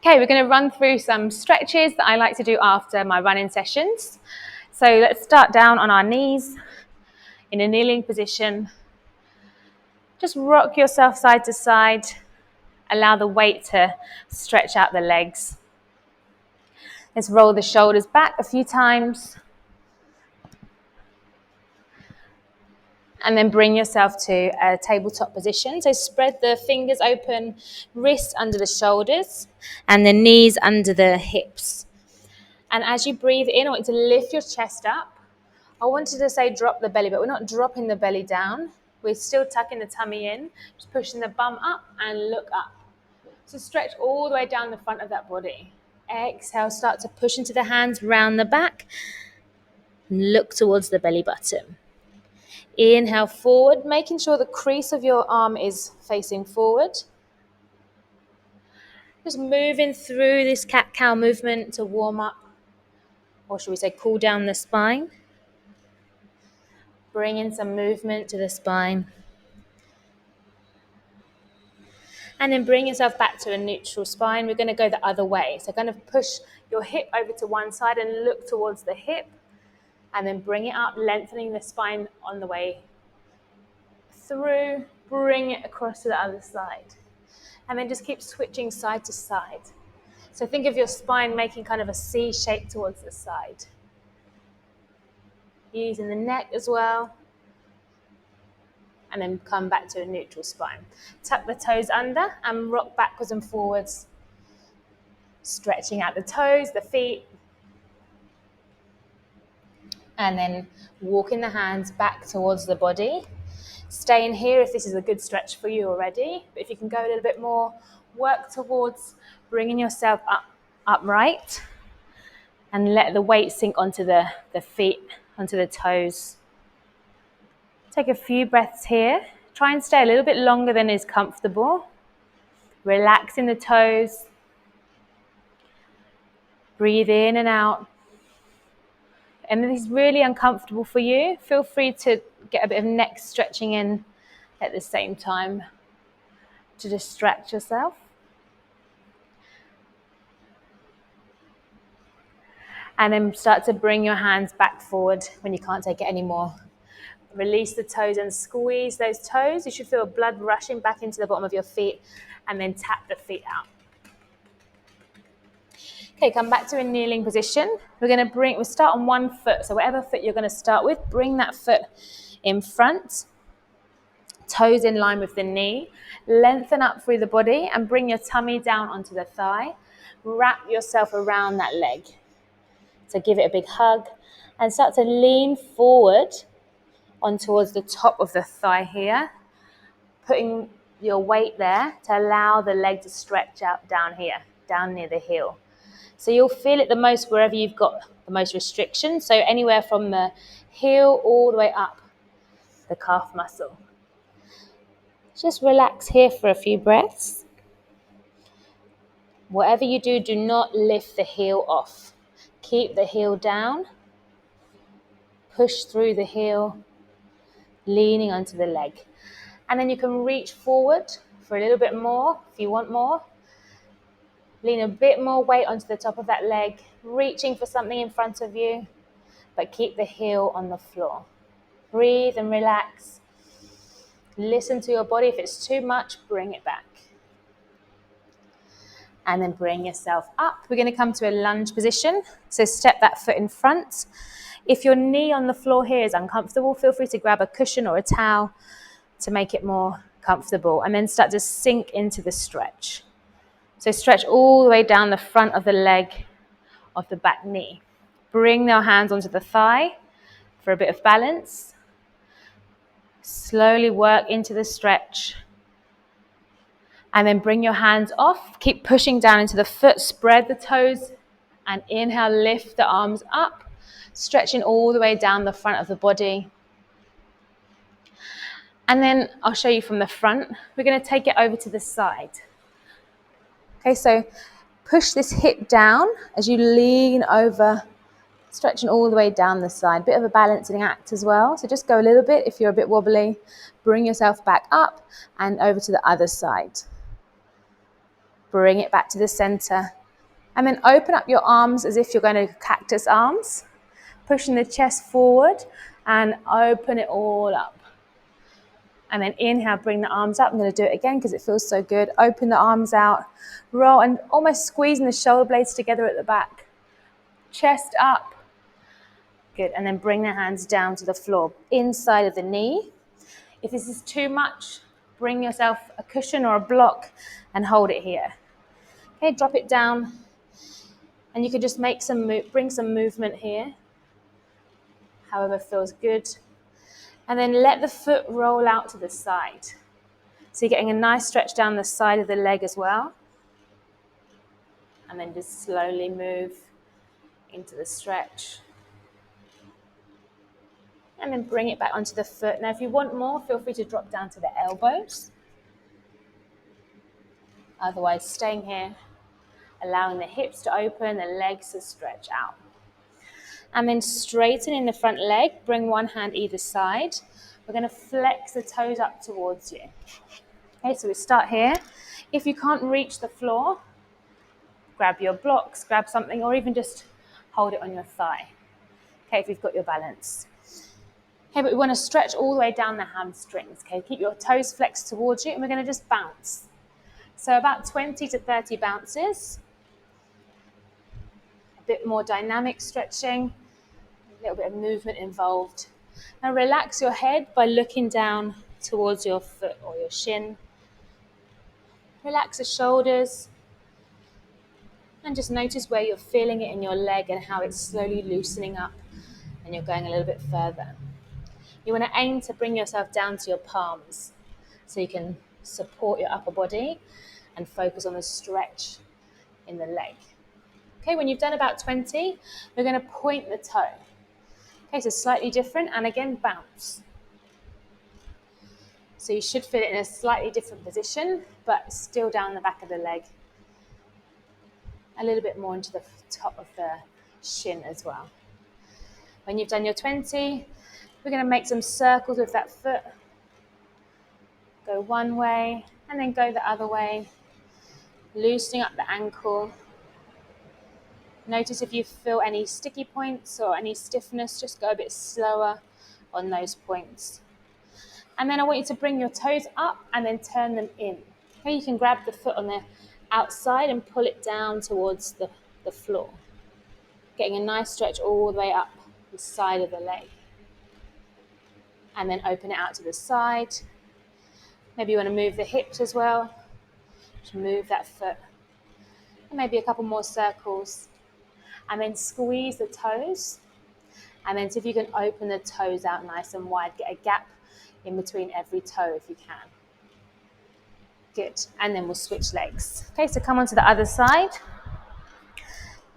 Okay, we're going to run through some stretches that I like to do after my running sessions. So let's start down on our knees in a kneeling position. Just rock yourself side to side. Allow the weight to stretch out the legs. Let's roll the shoulders back a few times. And then bring yourself to a tabletop position. So spread the fingers open, wrists under the shoulders, and the knees under the hips. And as you breathe in, I want you to lift your chest up. I wanted to say drop the belly, but we're not dropping the belly down. We're still tucking the tummy in, just pushing the bum up and look up. So stretch all the way down the front of that body. Exhale, start to push into the hands round the back. And look towards the belly button. Inhale forward, making sure the crease of your arm is facing forward. Just moving through this cat-cow movement to warm up, or should we say cool down the spine. Bring in some movement to the spine. And then bring yourself back to a neutral spine. We're going to go the other way. So kind of push your hip over to one side and look towards the hip. And then bring it up, lengthening the spine on the way through. Bring it across to the other side. And then just keep switching side to side. So think of your spine making kind of a C shape towards the side. Using the neck as well. And then come back to a neutral spine. Tuck the toes under and rock backwards and forwards. Stretching out the toes, the feet. And then walking the hands back towards the body. Stay in here if this is a good stretch for you already. But if you can go a little bit more, work towards bringing yourself upright. And let the weight sink onto the feet, onto the toes. Take a few breaths here. Try and stay a little bit longer than is comfortable. Relaxing the toes. Breathe in and out. And if this is really uncomfortable for you, feel free to get a bit of neck stretching in at the same time to distract yourself. And then start to bring your hands back forward when you can't take it anymore. Release the toes and squeeze those toes. You should feel blood rushing back into the bottom of your feet and then tap the feet out. Okay, come back to a kneeling position. We'll start on one foot. So whatever foot you're going to start with, bring that foot in front. Toes in line with the knee. Lengthen up through the body and bring your tummy down onto the thigh. Wrap yourself around that leg. So give it a big hug and start to lean forward on towards the top of the thigh here. Putting your weight there to allow the leg to stretch out down here, down near the heel. So you'll feel it the most wherever you've got the most restriction. So anywhere from the heel all the way up the calf muscle. Just relax here for a few breaths. Whatever you do, do not lift the heel off. Keep the heel down. Push through the heel, leaning onto the leg. And then you can reach forward for a little bit more if you want more. Lean a bit more weight onto the top of that leg, reaching for something in front of you, but keep the heel on the floor. Breathe and relax. Listen to your body. If it's too much, bring it back. And then bring yourself up. We're going to come to a lunge position. So step that foot in front. If your knee on the floor here is uncomfortable, feel free to grab a cushion or a towel to make it more comfortable. And then start to sink into the stretch. So stretch all the way down the front of the leg of the back knee. Bring your hands onto the thigh for a bit of balance. Slowly work into the stretch. And then bring your hands off. Keep pushing down into the foot. Spread the toes. And inhale, lift the arms up. Stretching all the way down the front of the body. And then I'll show you from the front. We're going to take it over to the side. Okay, so push this hip down as you lean over, stretching all the way down the side. Bit of a balancing act as well. So just go a little bit if you're a bit wobbly. Bring yourself back up and over to the other side. bring it back to the center. And then open up your arms as if you're going to cactus arms, pushing the chest forward and open it all up. And then inhale, bring the arms up. I'm going to do it again because it feels so good. Open the arms out, roll, and almost squeezing the shoulder blades together at the back. Chest up. Good. And then bring the hands down to the floor, inside of the knee. If this is too much, bring yourself a cushion or a block and hold it here. Okay, drop it down. And you can just make bring some movement here, however feels good. And then let the foot roll out to the side. So you're getting a nice stretch down the side of the leg as well. And then just slowly move into the stretch. And then bring it back onto the foot. Now if you want more, feel free to drop down to the elbows. Otherwise, staying here, allowing the hips to open, the legs to stretch out. And then straighten in the front leg, bring one hand either side. We're going to flex the toes up towards you. Okay, so we start here. If you can't reach the floor, grab your blocks, grab something, or even just hold it on your thigh. Okay, if you've got your balance. Okay, but we want to stretch all the way down the hamstrings. Okay, keep your toes flexed towards you, and we're going to just bounce. So about 20 to 30 bounces. A bit more dynamic stretching, a little bit of movement involved. Now relax your head by looking down towards your foot or your shin. Relax the shoulders. And just notice where you're feeling it in your leg and how it's slowly loosening up and you're going a little bit further. You want to aim to bring yourself down to your palms so you can support your upper body and focus on the stretch in the leg. Okay, when you've done about 20, we're going to point the toe. Okay, so slightly different, and again, bounce. So you should feel it in a slightly different position, but still down the back of the leg. A little bit more into the top of the shin as well. When you've done your 20, we're going to make some circles with that foot. Go one way, and then go the other way. Loosening up the ankle. Notice if you feel any sticky points or any stiffness, just go a bit slower on those points. And then I want you to bring your toes up and then turn them in. Okay, you can grab the foot on the outside and pull it down towards the floor. Getting a nice stretch all the way up the side of the leg. And then open it out to the side. Maybe you want to move the hips as well. Just move that foot. And maybe a couple more circles. And then squeeze the toes. And then see if you can open the toes out nice and wide. Get a gap in between every toe if you can. Good. And then we'll switch legs. Okay, so come on to the other side.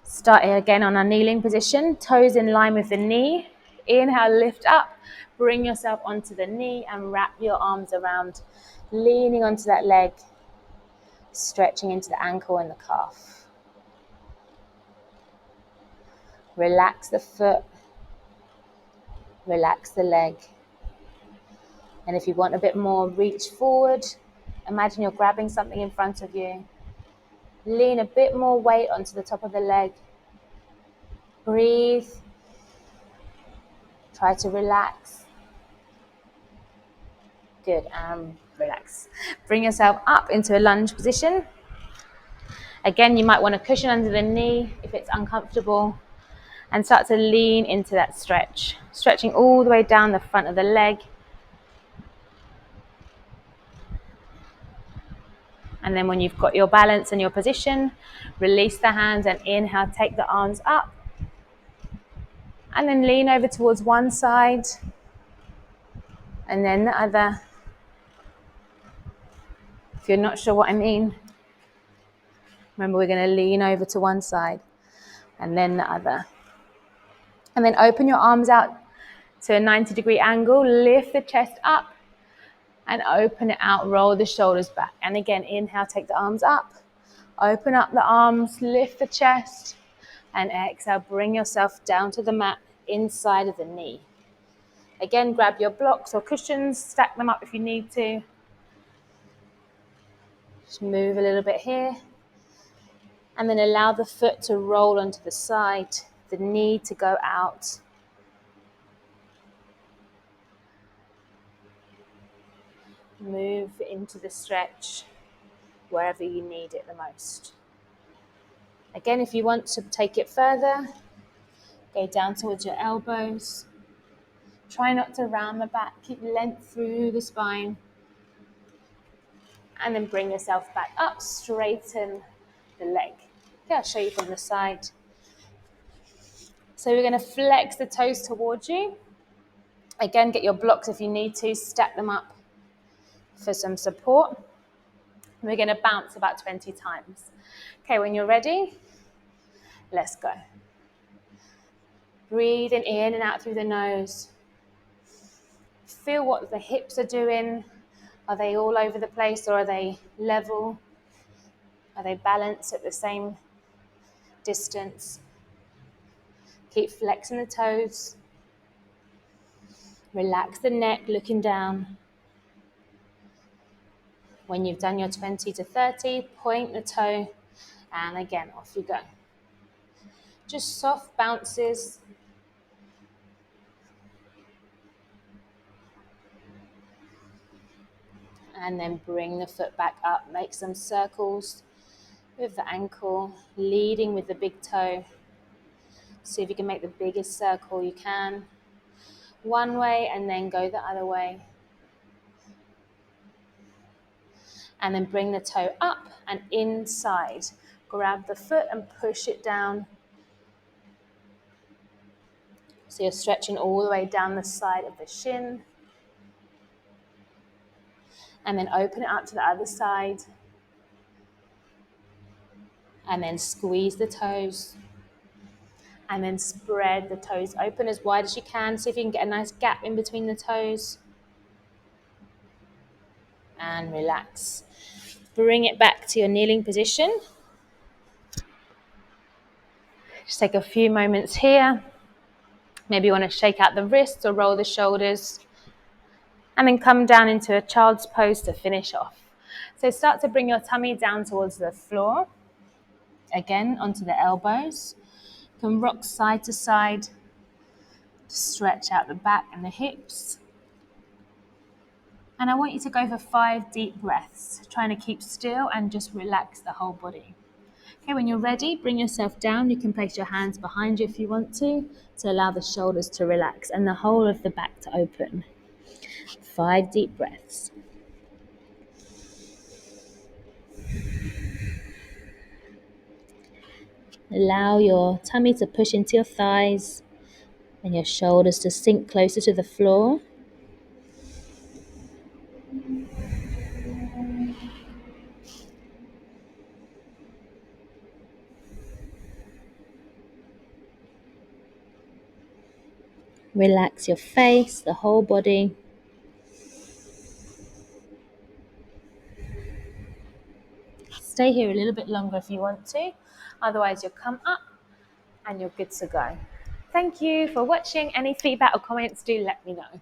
Start here again on our kneeling position. Toes in line with the knee. Inhale, lift up. Bring yourself onto the knee and wrap your arms around. Leaning onto that leg. Stretching into the ankle and the calf. Relax the foot. Relax the leg. And if you want a bit more, reach forward. Imagine you're grabbing something in front of you. Lean a bit more weight onto the top of the leg. Breathe. Try to relax. Good, and relax. Bring yourself up into a lunge position. Again, you might want a cushion under the knee if it's uncomfortable. And start to lean into that stretch. Stretching all the way down the front of the leg. And then when you've got your balance and your position, release the hands and inhale, take the arms up. And then lean over towards one side and then the other. If you're not sure what I mean, remember we're going to lean over to one side and then the other. And then open your arms out to a 90-degree angle, lift the chest up and open it out, roll the shoulders back. And again, inhale, take the arms up, open up the arms, lift the chest, and exhale, bring yourself down to the mat inside of the knee. Again, grab your blocks or cushions, stack them up if you need to. Just move a little bit here. And then allow the foot to roll onto the side, the knee to go out. Move into the stretch wherever you need it the most. Again, if you want to take it further, go down towards your elbows. Try not to round the back, keep length through the spine. And then bring yourself back up, straighten the leg. Okay, I'll show you from the side. So we're going to flex the toes towards you. Again, get your blocks if you need to, stack them up for some support. We're going to bounce about 20 times. Okay, when you're ready, let's go. Breathing in and out through the nose. Feel what the hips are doing. Are they all over the place or are they level? Are they balanced at the same distance? Keep flexing the toes. Relax the neck, looking down. When you've done your 20 to 30, point the toe, and again, off you go. Just soft bounces. And then bring the foot back up. Make some circles with the ankle, leading with the big toe. See if you can make the biggest circle you can. One way and then go the other way. And then bring the toe up and inside. Grab the foot and push it down. So you're stretching all the way down the side of the shin. And then open it up to the other side. And then squeeze the toes. And then spread the toes open as wide as you can. See if you can get a nice gap in between the toes. And relax. Bring it back to your kneeling position. Just take a few moments here. Maybe you want to shake out the wrists or roll the shoulders. And then come down into a child's pose to finish off. So start to bring your tummy down towards the floor. Again, onto the elbows. You can rock side to side to stretch out the back and the hips. And I want you to go for 5 deep breaths, trying to keep still and just relax the whole body. Okay, when you're ready, bring yourself down. You can place your hands behind you if you want to allow the shoulders to relax and the whole of the back to open. 5 deep breaths. Allow your tummy to push into your thighs and your shoulders to sink closer to the floor. Relax your face, the whole body. Stay here a little bit longer if you want to. Otherwise, you'll come up and you're good to go. Thank you for watching. Any feedback or comments, do let me know.